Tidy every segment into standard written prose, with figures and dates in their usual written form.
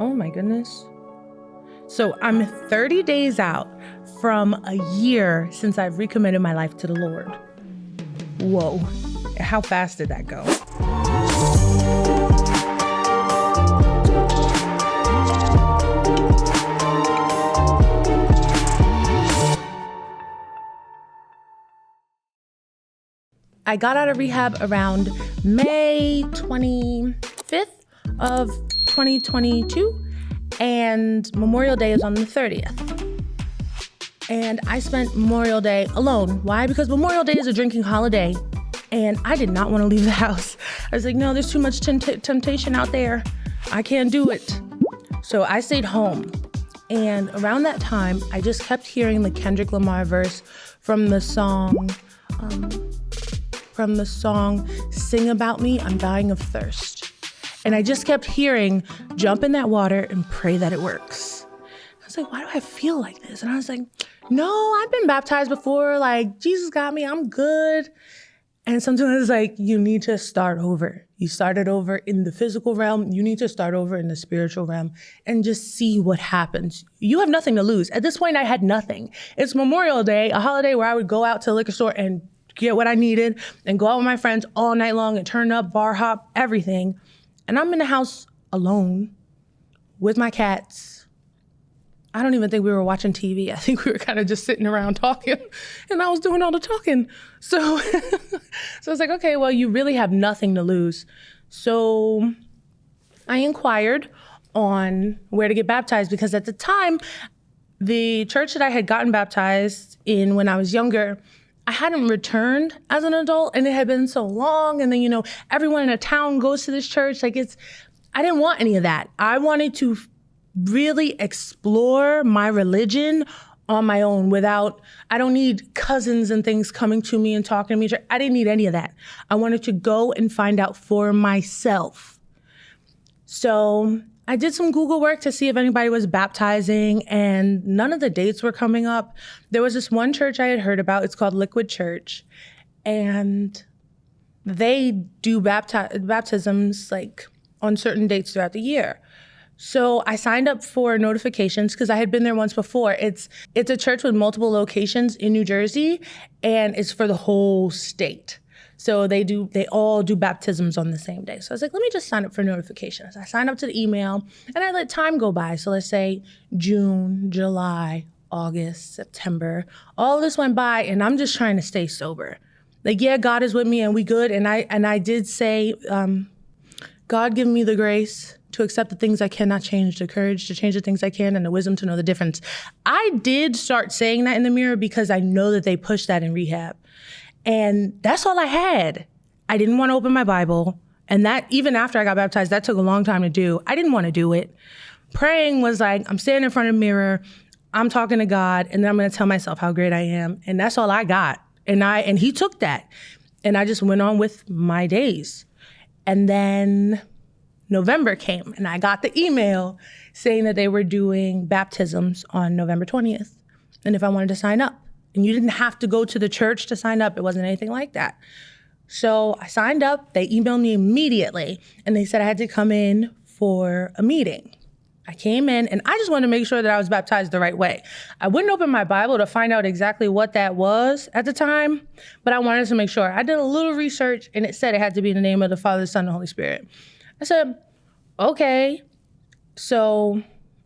Oh my goodness. So I'm 30 days out from a year since I've recommitted my life to the Lord. Whoa, how fast did that go? I got out of rehab around May 25th of 2022, and Memorial Day is on the 30th. And I spent Memorial Day alone. Why? Because Memorial Day is a drinking holiday, and I did not want to leave the house. I was like, no, there's too much temptation out there. I can't do it. So I stayed home. And around that time, I just kept hearing the Kendrick Lamar verse from the song, Sing About Me, I'm Dying of Thirst. And I just kept hearing, jump in that water and pray that it works. I was like, why do I feel like this? And I was like, no, I've been baptized before. Like, Jesus got me, I'm good. And sometimes it's like, you need to start over. You started over in the physical realm. You need to start over in the spiritual realm and just see what happens. You have nothing to lose. At this point, I had nothing. It's Memorial Day, a holiday where I would go out to the liquor store and get what I needed and go out with my friends all night long and turn up, bar hop, everything. And I'm in the house alone with my cats. I don't even think we were watching TV. I think we were kind of just sitting around talking, and I was doing all the talking. So, so it's like, okay, well, you really have nothing to lose. So I inquired on where to get baptized, because at the time, the church that I had gotten baptized in when I was younger, I hadn't returned as an adult, and it had been so long. And then, everyone in a town goes to this church. I didn't want any of that. I wanted to really explore my religion on my own I don't need cousins and things coming to me and talking to me. I didn't need any of that. I wanted to go and find out for myself. So I did some Google work to see if anybody was baptizing, and none of the dates were coming up. There was this one church I had heard about. It's called Liquid Church, and they do baptisms like on certain dates throughout the year. So I signed up for notifications because I had been there once before. It's a church with multiple locations in New Jersey, and it's for the whole state. So they all do baptisms on the same day. So I was like, let me just sign up for notifications. I signed up to the email, and I let time go by. So let's say June, July, August, September, all this went by, and I'm just trying to stay sober. Like, yeah, God is with me and we good. And I did say, God, give me the grace to accept the things I cannot change, the courage to change the things I can, and the wisdom to know the difference. I did start saying that in the mirror because I know that they push that in rehab. And that's all I had. I didn't want to open my Bible. And that, even after I got baptized, that took a long time to do. I didn't want to do it. Praying was like, I'm standing in front of the mirror, I'm talking to God, and then I'm going to tell myself how great I am. And that's all I got. And he took that. And I just went on with my days. And then November came, and I got the email saying that they were doing baptisms on November 20th, and if I wanted to sign up. And you didn't have to go to the church to sign up. It wasn't anything like that. So I signed up. They emailed me immediately, and they said I had to come in for a meeting. I came in, and I just wanted to make sure that I was baptized the right way. I wouldn't open my Bible to find out exactly what that was at the time, but I wanted to make sure. I did a little research, and it said it had to be in the name of the Father, the Son, and the Holy Spirit. I said, okay. So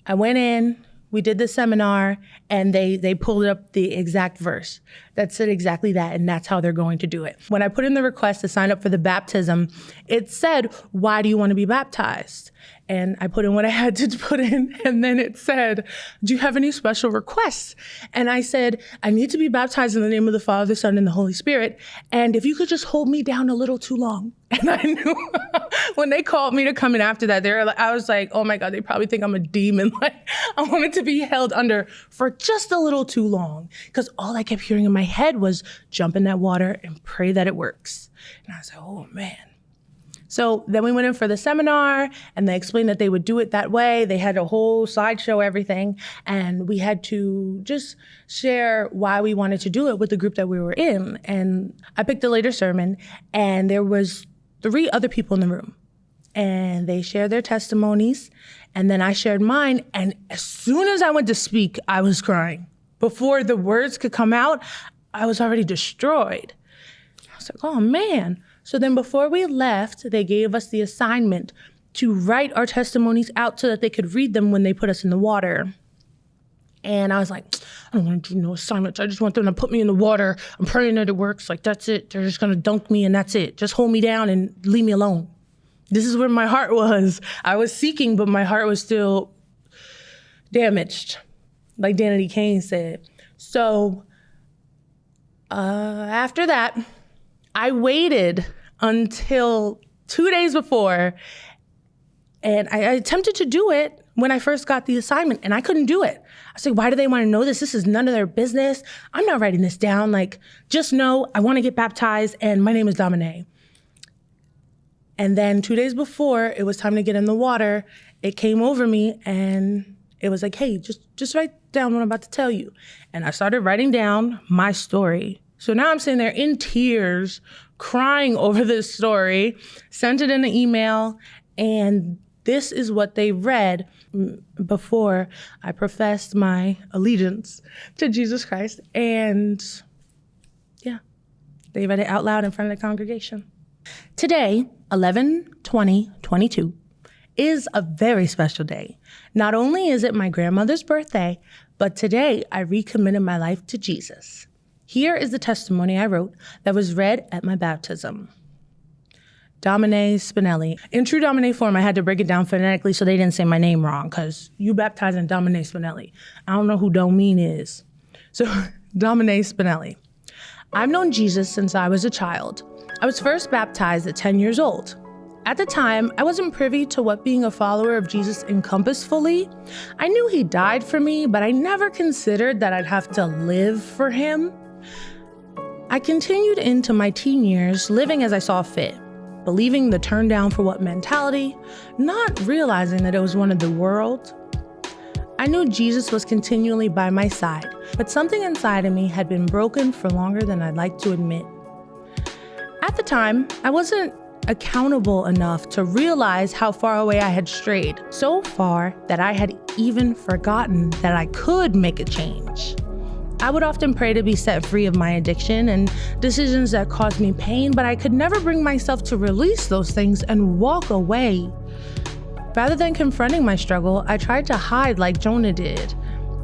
I went in, we did the seminar, and they pulled up the exact verse that said exactly that, and that's how they're going to do it. When I put in the request to sign up for the baptism, it said, why do you want to be baptized? And I put in what I had to put in, and then it said, do you have any special requests? And I said, I need to be baptized in the name of the Father, the Son, and the Holy Spirit, and if you could just hold me down a little too long. And I knew when they called me to come in after that, I was like, oh my God, they probably think I'm a demon. Like, I wanted to be held under for just a little too long, because all I kept hearing in my head was jump in that water and pray that it works. And I was like, oh man. So then we went in for the seminar, and they explained that they would do it that way. They had a whole slideshow, everything. And we had to just share why we wanted to do it with the group that we were in. And I picked a later sermon, and there was 3 other people in the room. And they shared their testimonies, And then I shared mine. And as soon as I went to speak, I was crying. Before the words could come out, I was already destroyed. I was like, oh man. So then before we left, they gave us the assignment to write our testimonies out so that they could read them when they put us in the water. And I was like, I don't want to do no assignments. I just want them to put me in the water. I'm praying that it works. Like, that's it. They're just going to dunk me and that's it. Just hold me down and leave me alone. This is where my heart was. I was seeking, but my heart was still damaged, like Danity Kane said. So after that, I waited until 2 days before, and I attempted to do it when I first got the assignment, and I couldn't do it. I was like, why do they want to know this? This is none of their business. I'm not writing this down. Like, just know I want to get baptized, and my name is Dominé. And then 2 days before it was time to get in the water, it came over me, and it was like, hey, just write down what I'm about to tell you. And I started writing down my story. So now I'm sitting there in tears, crying over this story, sent it in an email, and this is what they read before I professed my allegiance to Jesus Christ. And yeah, they read it out loud in front of the congregation. Today, 11/20/22, is a very special day. Not only is it my grandmother's birthday, but today I recommitted my life to Jesus. Here is the testimony I wrote that was read at my baptism. Dominé Spinelli. In true Dominé form, I had to break it down phonetically so they didn't say my name wrong, because you baptized in Dominé Spinelli. I don't know who Domine is. So, Dominé Spinelli. I've known Jesus since I was a child. I was first baptized at 10 years old. At the time, I wasn't privy to what being a follower of Jesus encompassed fully. I knew he died for me, but I never considered that I'd have to live for him. I continued into my teen years, living as I saw fit, believing the turn down for what mentality, not realizing that it was one of the world. I knew Jesus was continually by my side, but something inside of me had been broken for longer than I'd like to admit. At the time, I wasn't accountable enough to realize how far away I had strayed, so far that I had even forgotten that I could make a change. I would often pray to be set free of my addiction and decisions that caused me pain, but I could never bring myself to release those things and walk away. Rather than confronting my struggle, I tried to hide like Jonah did.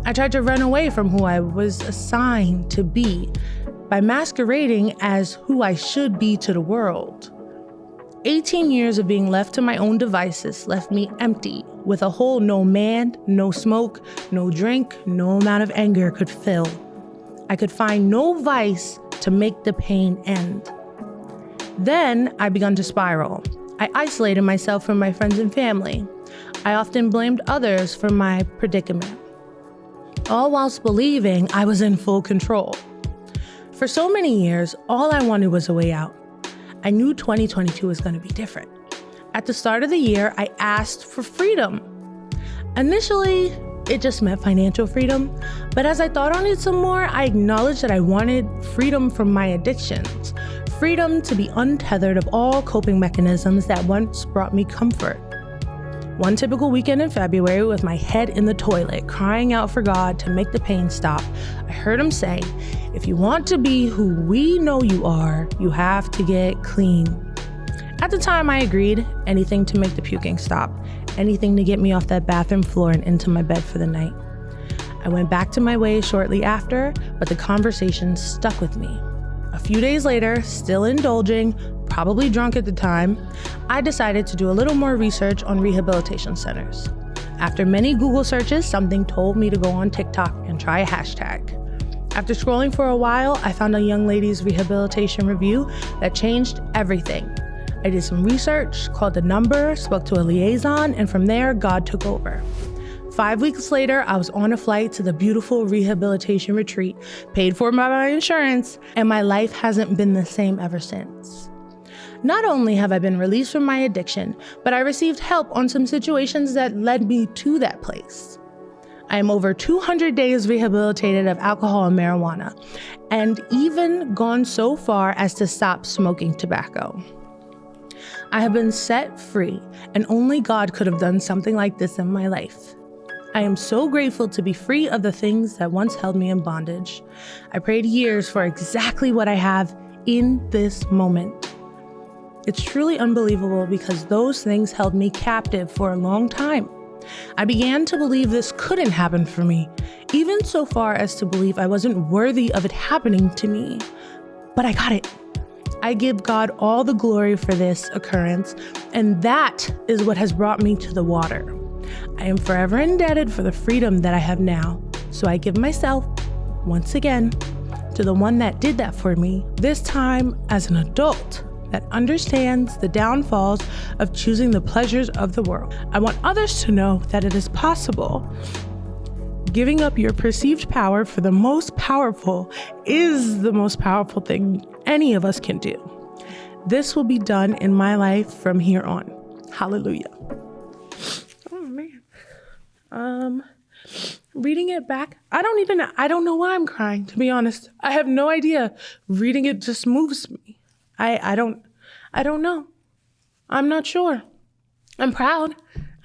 I tried to run away from who I was assigned to be by masquerading as who I should be to the world. 18 years of being left to my own devices left me empty, with a hole no man, no smoke, no drink, no amount of anger could fill. I could find no vice to make the pain end. Then I began to spiral. I isolated myself from my friends and family. I often blamed others for my predicament, all whilst believing I was in full control. For so many years, all I wanted was a way out. I knew 2022 was going to be different. At the start of the year, I asked for freedom. Initially, it just meant financial freedom, but as I thought on it some more, I acknowledged that I wanted freedom from my addictions, freedom to be untethered of all coping mechanisms that once brought me comfort. One typical weekend in February, with my head in the toilet, crying out for God to make the pain stop, I heard him say, "If you want to be who we know you are, you have to get clean." At the time, I agreed. Anything to make the puking stop. Anything to get me off that bathroom floor and into my bed for the night. I went back to my ways shortly after, but the conversation stuck with me. A few days later, still indulging, probably drunk at the time, I decided to do a little more research on rehabilitation centers. After many Google searches, something told me to go on TikTok and try a hashtag. After scrolling for a while, I found a young lady's rehabilitation review that changed everything. I did some research, called the number, spoke to a liaison, and from there, God took over. 5 weeks later, I was on a flight to the beautiful rehabilitation retreat, paid for by my insurance, and my life hasn't been the same ever since. Not only have I been released from my addiction, but I received help on some situations that led me to that place. I am over 200 days rehabilitated of alcohol and marijuana, and even gone so far as to stop smoking tobacco. I have been set free, and only God could have done something like this in my life. I am so grateful to be free of the things that once held me in bondage. I prayed years for exactly what I have in this moment. It's truly unbelievable because those things held me captive for a long time. I began to believe this couldn't happen for me, even so far as to believe I wasn't worthy of it happening to me. But I got it. I give God all the glory for this occurrence, and that is what has brought me to the water. I am forever indebted for the freedom that I have now, so I give myself, once again, to the one that did that for me, this time as an adult that understands the downfalls of choosing the pleasures of the world. I want others to know that it is possible. Giving up your perceived power for the most powerful is the most powerful thing any of us can do. This will be done in my life from here on. Hallelujah. Oh man. Reading it back, I don't know why I'm crying, to be honest. I have no idea. Reading it just moves me. I don't know. I'm not sure. I'm proud.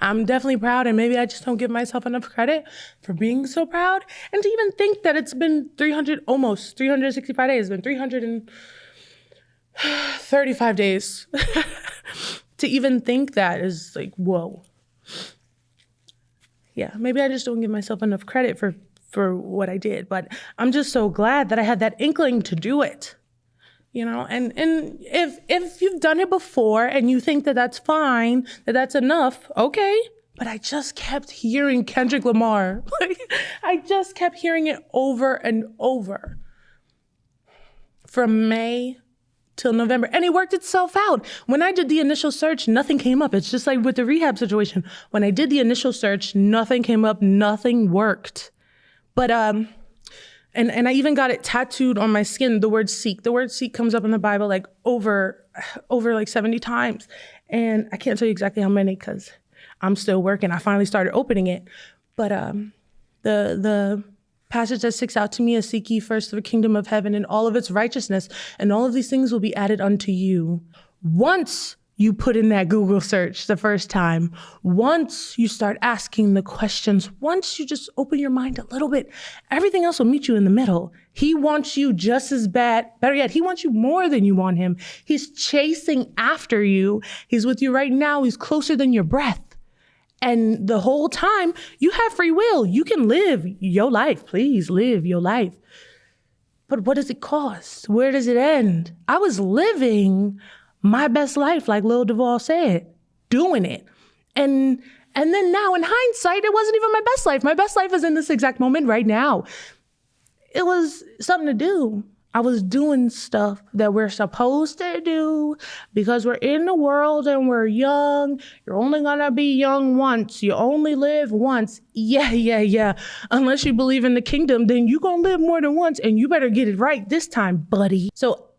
I'm definitely proud, and maybe I just don't give myself enough credit for being so proud. And to even think that it's been almost 365 days, it's been 335 days. To even think that is like, whoa. Yeah, maybe I just don't give myself enough credit for what I did, but I'm just so glad that I had that inkling to do it. You know, and if you've done it before and you think that that's fine, that that's enough, okay. But I just kept hearing Kendrick Lamar. I just kept hearing it over and over from May till November. And it worked itself out. When I did the initial search, nothing came up. It's just like with the rehab situation. When I did the initial search, nothing came up, nothing worked. But And I even got it tattooed on my skin, the word seek. The word seek comes up in the Bible like over like 70 times. And I can't tell you exactly how many because I'm still working. I finally started opening it. But the passage that sticks out to me is seek ye first the kingdom of heaven and all of its righteousness, and all of these things will be added unto you. Once you put in that Google search the first time, once you start asking the questions, once you just open your mind a little bit, everything else will meet you in the middle. He wants you just as bad. Better yet, he wants you more than you want him. He's chasing after you. He's with you right now. He's closer than your breath. And the whole time, you have free will. You can live your life. Please live your life. But what does it cost? Where does it end? I was living my best life, like Lil Duval said, doing it. And then now in hindsight, it wasn't even my best life. My best life is in this exact moment right now. It was something to do. I was doing stuff that we're supposed to do because we're in the world and we're young. You're only gonna be young once. You only live once. Yeah. Unless you believe in the kingdom, then you're gonna live more than once and you better get it right this time, buddy. So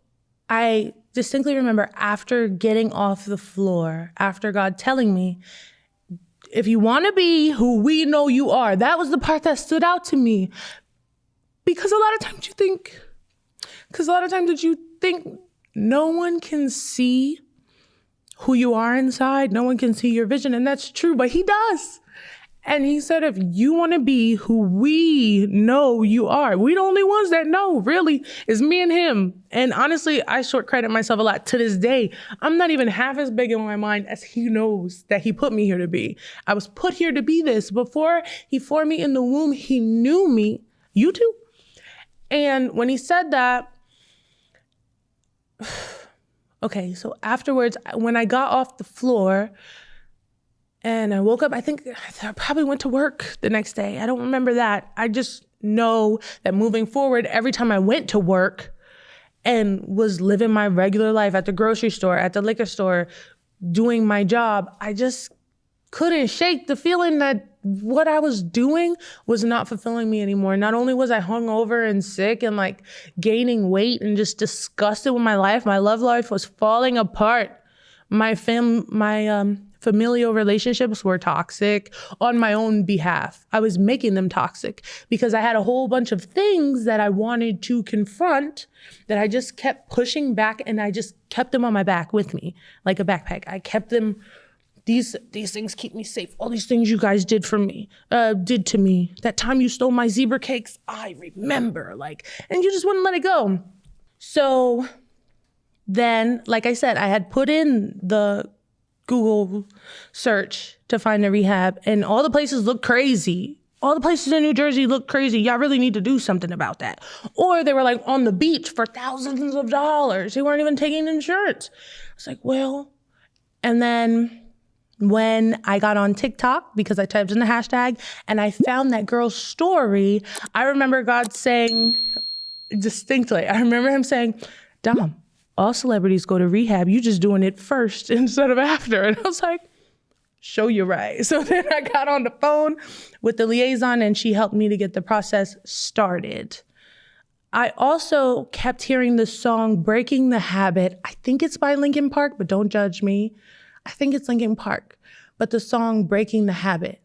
I distinctly remember after getting off the floor, after God telling me, if you want to be who we know you are, that was the part that stood out to me. Because a lot of times you think no one can see who you are inside. No one can see your vision. And that's true, but he does. And he said, if you want to be who we know you are, we the only ones that know, really, is me and him. And honestly, I short credit myself a lot to this day. I'm not even half as big in my mind as he knows that he put me here to be. I was put here to be this. Before he formed me in the womb, he knew me. You too. And when he said that, okay, so afterwards, when I got off the floor, and I woke up, I think I probably went to work the next day. I don't remember that. I just know that moving forward, every time I went to work and was living my regular life at the grocery store, at the liquor store, doing my job, I just couldn't shake the feeling that what I was doing was not fulfilling me anymore. Not only was I hungover and sick and like gaining weight and just disgusted with my life, my love life was falling apart. My family familial relationships were toxic on my own behalf. I was making them toxic because I had a whole bunch of things that I wanted to confront that I just kept pushing back, and I just kept them on my back with me like a backpack. I kept them. These things keep me safe. All these things you guys did to me. That time you stole my zebra cakes, I remember. And you just wouldn't let it go. So then, like I said, I had put in the Google search to find a rehab, and all the places look crazy. All the places in New Jersey look crazy. Y'all really need to do something about that. Or they were on the beach for thousands of dollars. They weren't even taking insurance. I was like, well, and then when I got on TikTok, because I typed in the hashtag and I found that girl's story, I remember God saying distinctly, I remember him saying, Dom, all celebrities go to rehab. You just doing it first instead of after. And I was like, show you right. So then I got on the phone with the liaison and she helped me to get the process started. I also kept hearing the song Breaking the Habit. I think it's by Linkin Park, but don't judge me. I think it's Linkin Park, but the song Breaking the Habit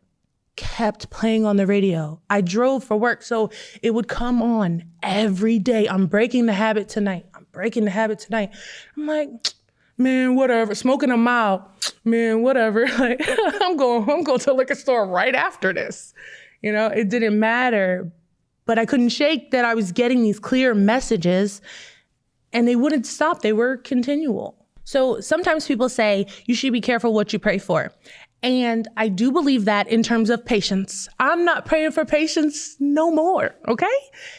kept playing on the radio. I drove for work, so it would come on every day. I'm breaking the habit tonight. I'm breaking the habit tonight. I'm like, man, whatever. Smoking a mile, man, whatever. I'm going to the liquor store right after this. It didn't matter, but I couldn't shake that I was getting these clear messages and they wouldn't stop. They were continual. So sometimes people say you should be careful what you pray for. And I do believe that in terms of patience. I'm not praying for patience no more, okay?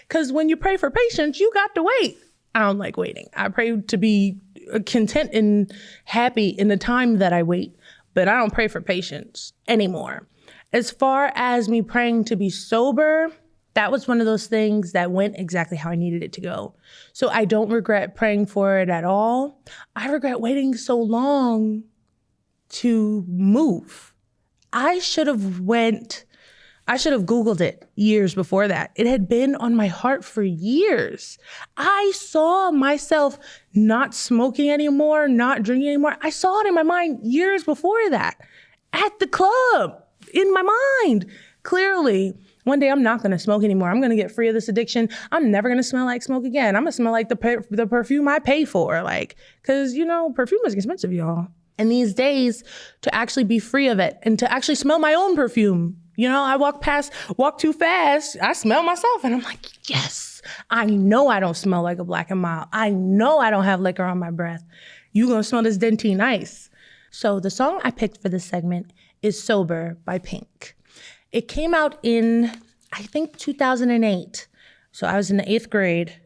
Because when you pray for patience, you got to wait. I don't like waiting. I pray to be content and happy in the time that I wait, but I don't pray for patience anymore. As far as me praying to be sober, that was one of those things that went exactly how I needed it to go. So I don't regret praying for it at all. I regret waiting so long to move. I should have Googled it years before that. It had been on my heart for years. I saw myself not smoking anymore, not drinking anymore. I saw it in my mind years before that at the club, in my mind, clearly. One day I'm not going to smoke anymore. I'm going to get free of this addiction. I'm never going to smell like smoke again. I'm going to smell like the perfume I pay for. Because, perfume is expensive, y'all. And these days, to actually be free of it and to actually smell my own perfume. I walk too fast. I smell myself and I'm like, yes, I know I don't smell like a Black and Mild. I know I don't have liquor on my breath. You going to smell this Dentine Ice. So the song I picked for this segment is Sober by Pink. It came out in, I think, 2008. So I was in the 8th grade.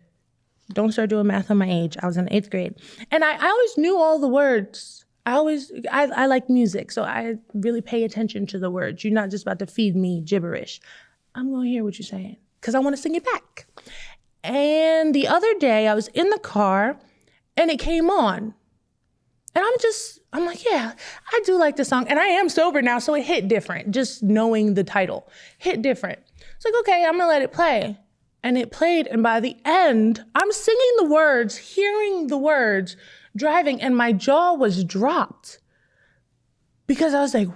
Don't start doing math on my age. I was in the 8th grade. And I always knew all the words. I like music, so I really pay attention to the words. You're not just about to feed me gibberish. I'm going to hear what you're saying because I want to sing it back. And the other day I was in the car and it came on. And I'm like, yeah, I do like this song. And I am sober now, so it hit different. Just knowing the title hit different. It's like, okay, I'm going to let it play. And it played. And by the end, I'm singing the words, hearing the words, driving, and my jaw was dropped. Because I was like,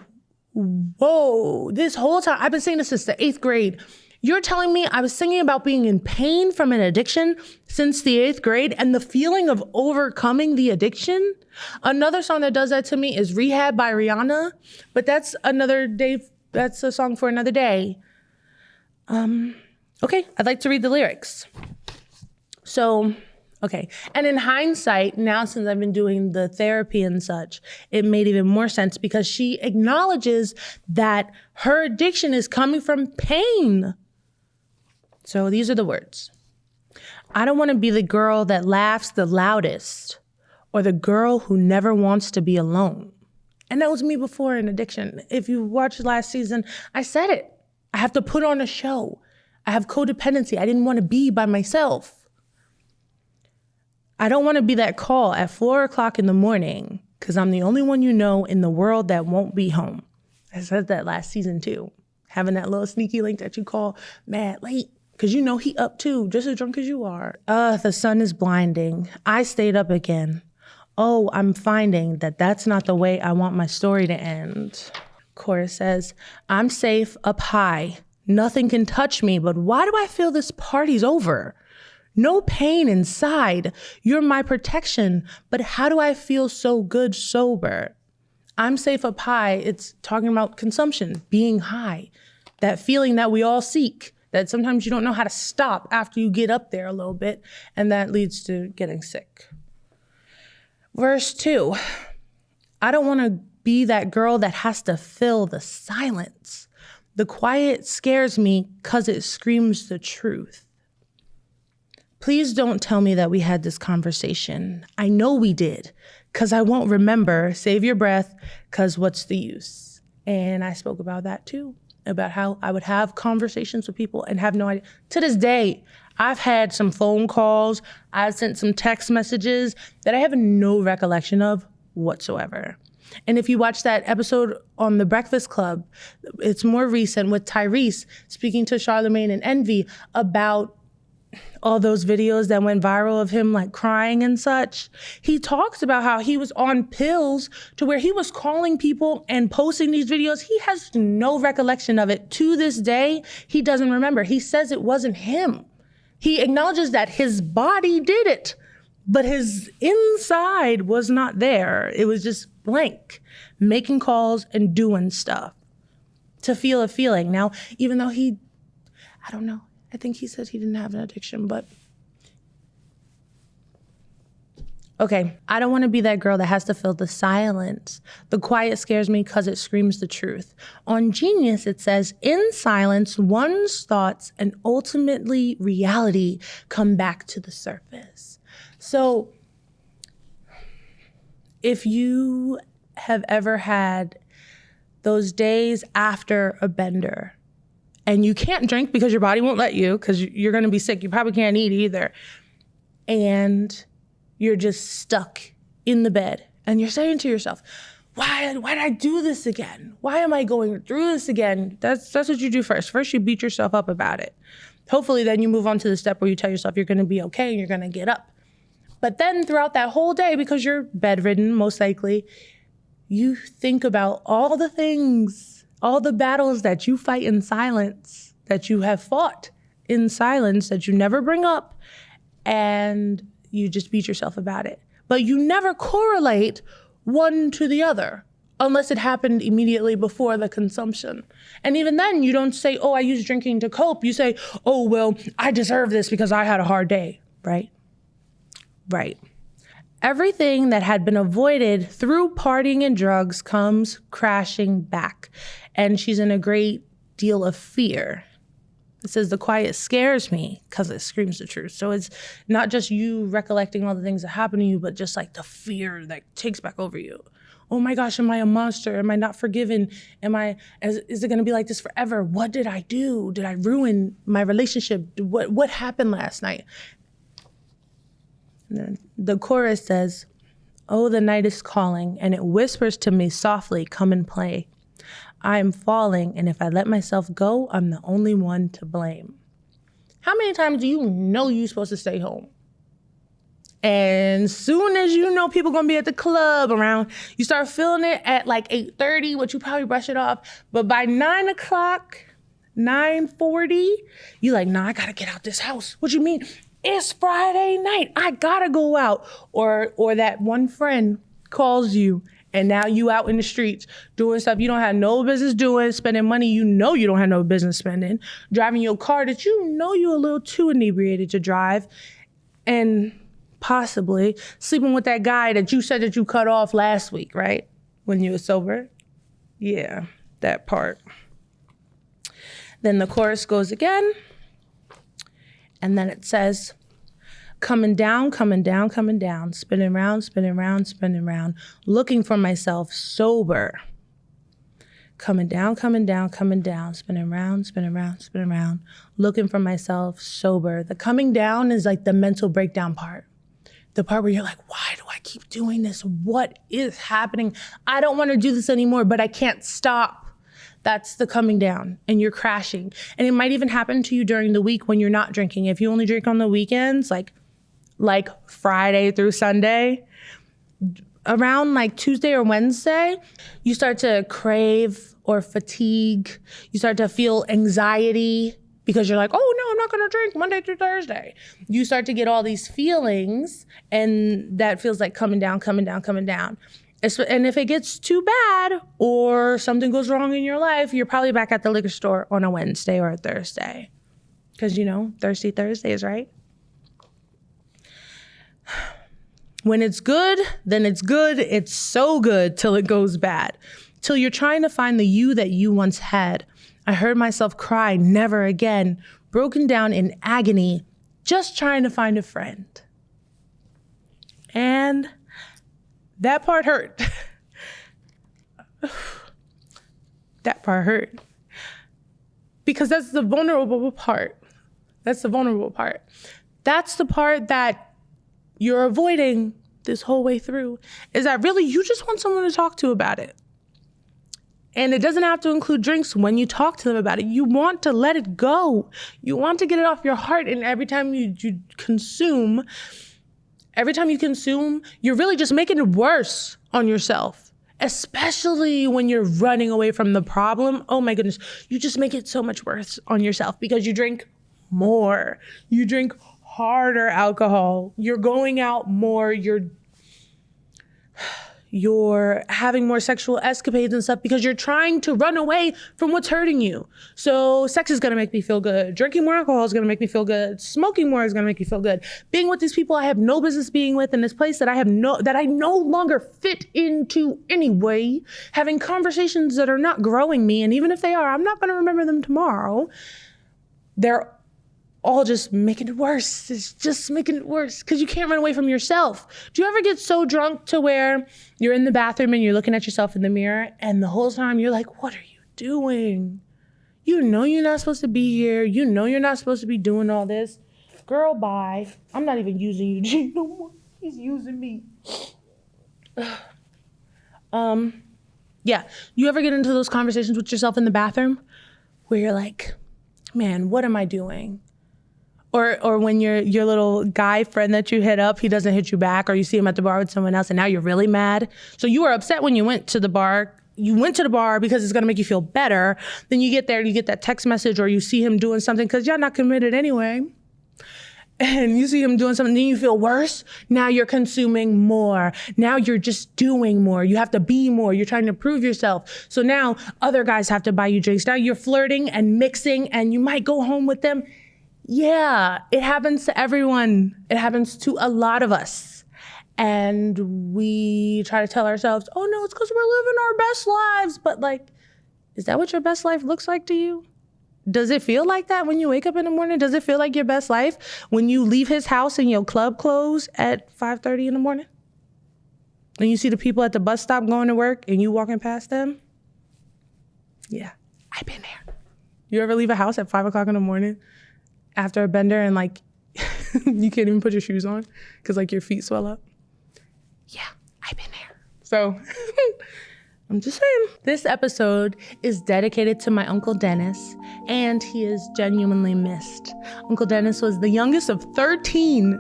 whoa, this whole time, I've been singing this since the 8th grade. You're telling me I was singing about being in pain from an addiction since the 8th grade and the feeling of overcoming the addiction? Another song that does that to me is Rehab by Rihanna, but that's another day. That's a song for another day. Okay, I'd like to read the lyrics. Okay. And in hindsight, now since I've been doing the therapy and such, it made even more sense because she acknowledges that her addiction is coming from pain. So these are the words. I don't want to be the girl that laughs the loudest or the girl who never wants to be alone. And that was me before in addiction. If you watched last season, I said it. I have to put on a show. I have codependency. I didn't want to be by myself. I don't want to be that call at 4:00 in the morning because I'm the only one you know in the world that won't be home. I said that last season too. Having that little sneaky link that you call mad late because you know he up too, just as drunk as you are. The sun is blinding. I stayed up again. Oh, I'm finding that that's not the way I want my story to end. Chorus says, I'm safe up high. Nothing can touch me, but why do I feel this party's over? No pain inside. You're my protection, but how do I feel so good sober? I'm safe up high. It's talking about consumption, being high, that feeling that we all seek, that sometimes you don't know how to stop after you get up there a little bit, and that leads to getting sick. Verse 2, I don't want to be that girl that has to fill the silence. The quiet scares me because it screams the truth. Please don't tell me that we had this conversation. I know we did, because I won't remember. Save your breath, because what's the use? And I spoke about that too, about how I would have conversations with people and have no idea. To this day, I've had some phone calls, I've sent some text messages that I have no recollection of whatsoever. And if you watch that episode on The Breakfast Club, it's more recent with Tyrese speaking to Charlamagne and Envy about all those videos that went viral of him like crying and such. He talks about how he was on pills to where he was calling people and posting these videos. He has no recollection of it. To this day, he doesn't remember. He says it wasn't him. He acknowledges that his body did it, but his inside was not there. It was just blank, making calls and doing stuff to feel a feeling. Now, even though I don't know, I think he said he didn't have an addiction, but okay. I don't want to be that girl that has to fill the silence. The quiet scares me because it screams the truth. On Genius, it says, in silence, one's thoughts and ultimately reality come back to the surface. So if you have ever had those days after a bender, and you can't drink because your body won't let you, because you're going to be sick. You probably can't eat either. And you're just stuck in the bed. And you're saying to yourself, why did I do this again? Why am I going through this again? That's what you do first. First, you beat yourself up about it. Hopefully, then you move on to the step where you tell yourself you're going to be okay and you're going to get up. But then throughout that whole day, because you're bedridden, most likely, you think about all the things, all the battles that you fight in silence, that you have fought in silence, that you never bring up, and you just beat yourself about it. But you never correlate one to the other, unless it happened immediately before the consumption. And even then, you don't say, oh, I use drinking to cope. You say, oh, well, I deserve this because I had a hard day, right? Right. Everything that had been avoided through partying and drugs comes crashing back. And she's in a great deal of fear. It says the quiet scares me because it screams the truth. So it's not just you recollecting all the things that happened to you, but just like the fear that takes back over you. Oh my gosh, am I a monster? Am I not forgiven? Is it gonna be like this forever? What did I do? Did I ruin my relationship? What happened last night? And then the chorus says, oh, the night is calling, and it whispers to me softly, come and play. I am falling, and if I let myself go, I'm the only one to blame. How many times do you know you're supposed to stay home? And soon as you know people gonna be at the club around, you start feeling it at like 8:30, which you probably brush it off. But by 9 o'clock, 9:40, you like, nah, I gotta get out this house. What you mean? It's Friday night. I gotta go out. Or that one friend calls you and now you out in the streets doing stuff you don't have no business doing, spending money you know you don't have no business spending, driving your car that you know you're a little too inebriated to drive, and possibly sleeping with that guy that you said that you cut off last week, right? When you were sober. Yeah, that part. Then the chorus goes again. And then it says, coming down, coming down, coming down, spinning round, spinning round, spinning round, looking for myself sober. Coming down, coming down, coming down, spinning round, spinning round, spinning round, looking for myself sober. The coming down is like the mental breakdown part. The part where you're like, why do I keep doing this? What is happening? I don't want to do this anymore, but I can't stop. That's the coming down, and you're crashing. And it might even happen to you during the week when you're not drinking. If you only drink on the weekends, like Friday through Sunday, around like Tuesday or Wednesday, you start to crave or fatigue. You start to feel anxiety because you're like, oh no, I'm not gonna drink Monday through Thursday. You start to get all these feelings, and that feels like coming down. And if it gets too bad or something goes wrong in your life, you're probably back at the liquor store on a Wednesday or a Thursday. Because, Thirsty Thursdays, right? When it's good, then it's good. It's so good till it goes bad. Till you're trying to find the you that you once had. I heard myself cry, never again, broken down in agony, just trying to find a friend. And that part hurt. That part hurt. Because that's the vulnerable part. That's the part that you're avoiding this whole way through, is that really you just want someone to talk to about it. And it doesn't have to include drinks when you talk to them about it. You want to let it go. You want to get it off your heart. And every time you consume, you're really just making it worse on yourself. Especially when you're running away from the problem. Oh my goodness, you just make it so much worse on yourself because you drink more. You drink harder alcohol. You're going out more. You're having more sexual escapades and stuff because you're trying to run away from what's hurting you. So sex is gonna make me feel good. Drinking more alcohol is gonna make me feel good. Smoking more is gonna make me feel good. Being with these people I have no business being with in this place that I no longer fit into anyway. Having conversations that are not growing me, and even if they are, I'm not gonna remember them tomorrow. They're all just making it worse. It's just making it worse because you can't run away from yourself. Do you ever get so drunk to where you're in the bathroom and you're looking at yourself in the mirror and the whole time you're like, what are you doing? You know you're not supposed to be here. You know you're not supposed to be doing all this. Girl, bye. I'm not even using Eugene no more. He's using me. Yeah. You ever get into those conversations with yourself in the bathroom where you're like, man, what am I doing? Or when your little guy friend that you hit up, he doesn't hit you back, or you see him at the bar with someone else and now you're really mad. So you were upset when you went to the bar. You went to the bar because it's gonna make you feel better. Then you get there, you get that text message, or you see him doing something because y'all not committed anyway. And you see him doing something, then you feel worse. Now you're consuming more. Now you're just doing more. You have to be more. You're trying to prove yourself. So now other guys have to buy you drinks. Now you're flirting and mixing, and you might go home with them. Yeah, it happens to everyone. It happens to a lot of us. And we try to tell ourselves, oh no, it's because we're living our best lives. But like, is that what your best life looks like to you? Does it feel like that when you wake up in the morning? Does it feel like your best life when you leave his house in your club clothes at 5:30 in the morning? And you see the people at the bus stop going to work and you walking past them? Yeah, I've been there. You ever leave a house at 5 o'clock in the morning after a bender and like you can't even put your shoes on because like your feet swell up? Yeah, I've been there. So I'm just saying. This episode is dedicated to my Uncle Dennis, and he is genuinely missed. Uncle Dennis was the youngest of 13,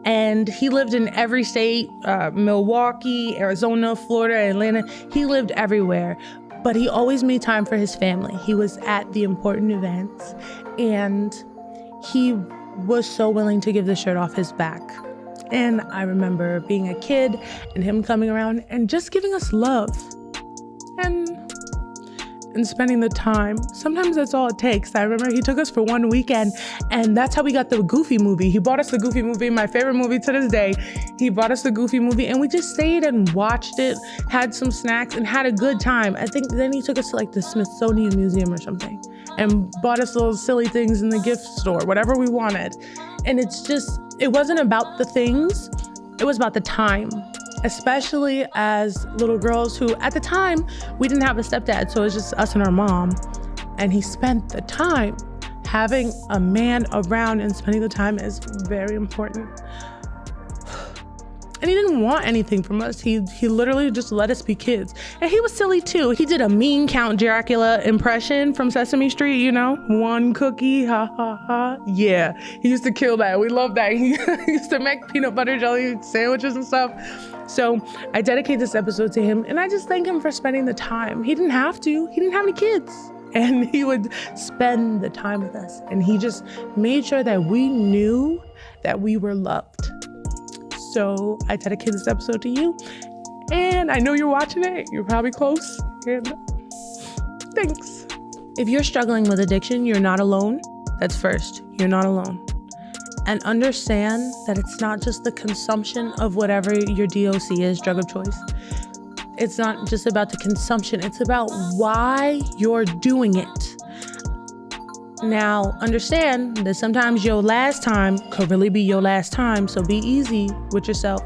and he lived in every state, Milwaukee, Arizona, Florida, Atlanta. He lived everywhere, but he always made time for his family. He was at the important events, and he was so willing to give the shirt off his back. And I remember being a kid and him coming around and just giving us love. And spending the time. Sometimes that's all it takes. I remember he took us for one weekend, and that's how we got the Goofy movie. He bought us the Goofy movie, my favorite movie to this day. He bought us the Goofy movie, and we just stayed and watched it, had some snacks, and had a good time. I think then he took us to like the Smithsonian Museum or something, and bought us little silly things in the gift store, whatever we wanted. And it wasn't about the things, it was about the time. Especially as little girls who, at the time, we didn't have a stepdad, so it was just us and our mom. And he spent the time. Having a man around and spending the time is very important. And he didn't want anything from us. He literally just let us be kids. And he was silly too. He did a mean Count Dracula impression from Sesame Street, you know, one cookie, ha ha ha. Yeah, he used to kill that. We love that. He used to make peanut butter jelly sandwiches and stuff. So I dedicate this episode to him, and I just thank him for spending the time. He didn't have to. He didn't have any kids. And he would spend the time with us. And he just made sure that we knew that we were loved. So I dedicate this episode to you. And I know you're watching it. You're probably close. And thanks. If you're struggling with addiction, you're not alone. That's first. You're not alone. And understand that it's not just the consumption of whatever your DOC is, drug of choice. It's not just about the consumption. It's about why you're doing it. Now, understand that sometimes your last time could really be your last time. So be easy with yourself.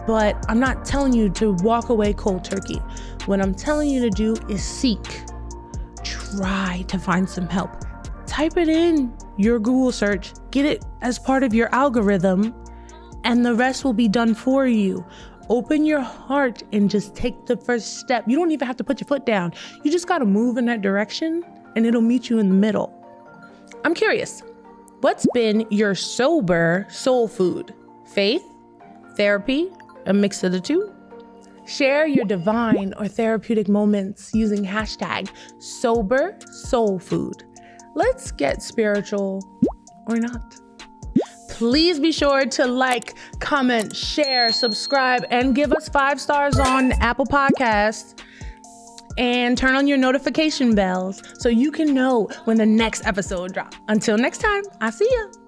But I'm not telling you to walk away cold turkey. What I'm telling you to do is seek. Try to find some help. Type it in your Google search. Get it as part of your algorithm, and the rest will be done for you. Open your heart and just take the first step. You don't even have to put your foot down. You just got to move in that direction, and it'll meet you in the middle. I'm curious, what's been your sober soul food? Faith? Therapy? A mix of the two? Share your divine or therapeutic moments using hashtag sober soul food. Let's get spiritual or not. Please be sure to like, comment, share, subscribe, and give us 5 stars on Apple Podcasts. And turn on your notification bells so you can know when the next episode drops. Until next time, I'll see ya.